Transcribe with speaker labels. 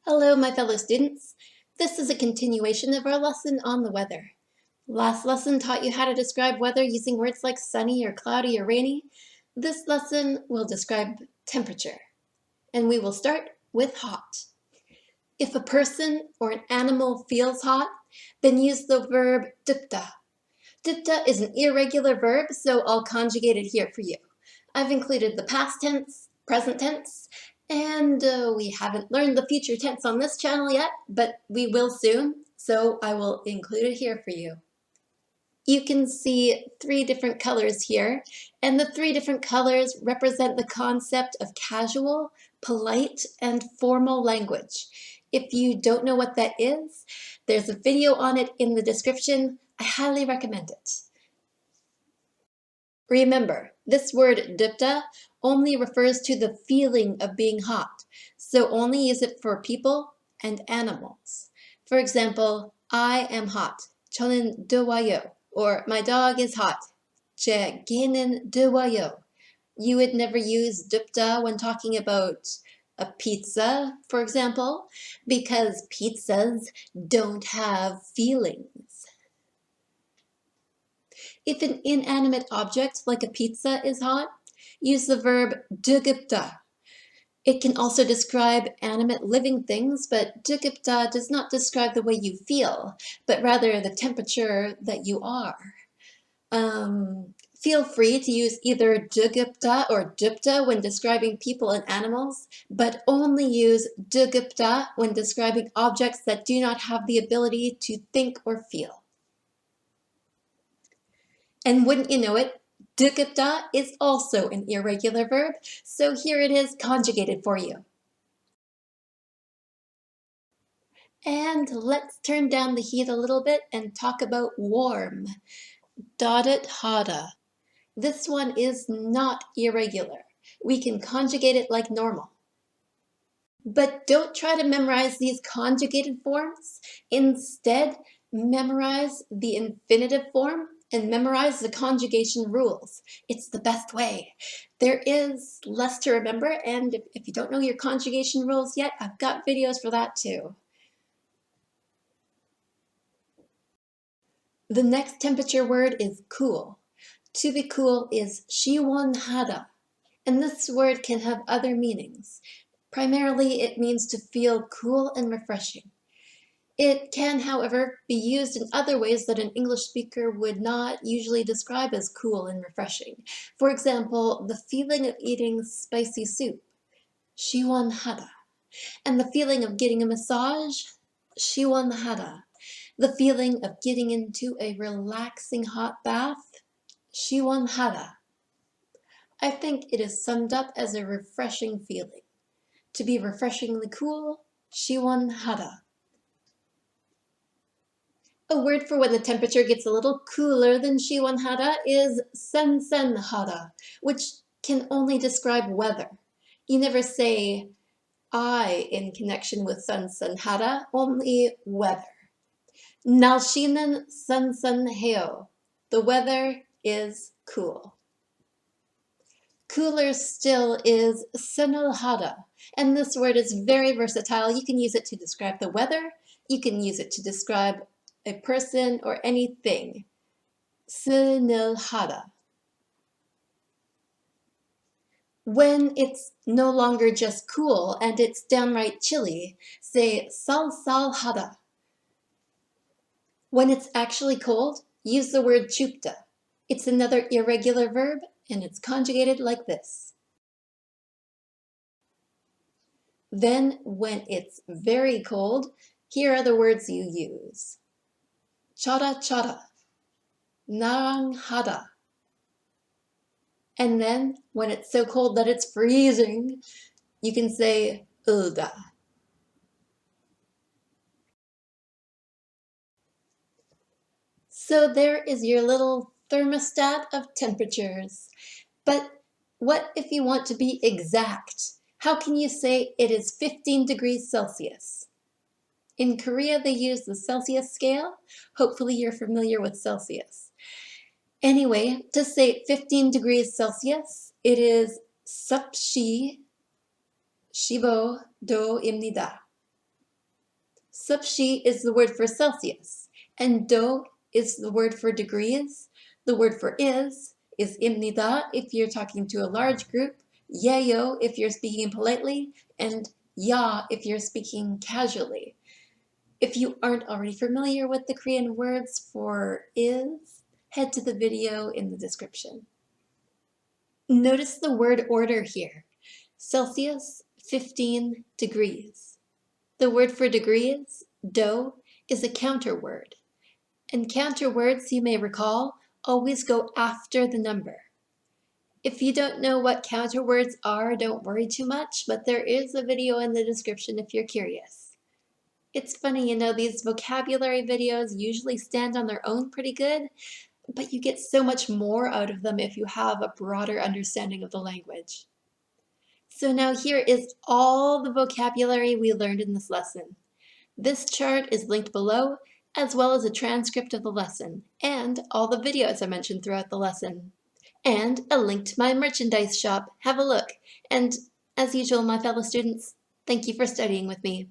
Speaker 1: Hello, my fellow students. This is a continuation of our lesson on the weather. Last lesson taught you how to describe weather using words like sunny or cloudy or rainy. This lesson will describe temperature, and we will start with hot. If a person or an animal feels hot, then use the verb dupta. Dupta is an irregular verb, so I'll conjugate it here for you. I've included the past tense, present tense, and we haven't learned the future tense on this channel yet, but we will soon, so I will include it here for you. You can see three different colors here, and the three different colors represent the concept of casual, polite, and formal language. If you don't know what that is, there's a video on it in the description. I highly recommend it. Remember, this word dupta only refers to the feeling of being hot, so only use it for people and animals. For example, I am hot, 저는 더워요, or my dog is hot, 제 개는 더워요. You would never use dupta when talking about a pizza, for example, because pizzas don't have feelings. If an inanimate object like a pizza is hot, use the verb duggupta. It can also describe animate living things, but duggupta does not describe the way you feel, but rather the temperature that you are. Feel free to use either duggupta or dupta when describing people and animals, but only use duggupta when describing objects that do not have the ability to think or feel. And wouldn't you know it, dukupta is also an irregular verb, so here it is conjugated for you. And let's turn down the heat a little bit and talk about warm. Dadet hada. This one is not irregular. We can conjugate it like normal. But don't try to memorize these conjugated forms. Instead, memorize the infinitive form and memorize the conjugation rules. It's the best way. There is less to remember, and if you don't know your conjugation rules yet, I've got videos for that too. The next temperature word is cool. To be cool is 시원하다, and this word can have other meanings. Primarily, it means to feel cool and refreshing. It can, however, be used in other ways that an English speaker would not usually describe as cool and refreshing. For example, the feeling of eating spicy soup, 시원하다, and the feeling of getting a massage, 시원하다. The feeling of getting into a relaxing hot bath, 시원하다. I think it is summed up as a refreshing feeling. To be refreshingly cool, 시원하다. A word for when the temperature gets a little cooler than 시원하다 is 쌀쌀하다, which can only describe weather. You never say I in connection with 쌀쌀하다, only weather. 날씨는 쌀쌀해요. The weather is cool. Cooler still is 서늘하다, and this word is very versatile. You can use it to describe the weather. You can use it to describe a person or anything. 서늘하다. When it's no longer just cool and it's downright chilly, say 쌀쌀하다. When it's actually cold, use the word 춥다. It's another irregular verb, and it's conjugated like this. Then, when it's very cold, here are the words you use. 쩔어쩔어, 나랑하다. And then, when it's so cold that it's freezing, you can say 울다. So there is your little thermostat of temperatures. But what if you want to be exact? How can you say it is 15 degrees Celsius? In Korea, they use the Celsius scale. Hopefully you're familiar with Celsius. Anyway, to say 15 degrees Celsius, it is 섭씨 15도입니다. Subshi is the word for Celsius, and do is the word for degrees. The word for is imnida if you're talking to a large group, yayo if you're speaking politely, and ya if you're speaking casually. If you aren't already familiar with the Korean words for is, head to the video in the description. Notice the word order here. Celsius, 15 degrees. The word for degrees, do, is a counter word. And counter words, you may recall, always go after the number. If you don't know what counter words are, don't worry too much, but there is a video in the description if you're curious. It's funny, these vocabulary videos usually stand on their own pretty good, but you get so much more out of them if you have a broader understanding of the language. So now here is all the vocabulary we learned in this lesson. This chart is linked below, as well as a transcript of the lesson, and all the videos I mentioned throughout the lesson. And a link to my merchandise shop. Have a look. And as usual, my fellow students, thank you for studying with me.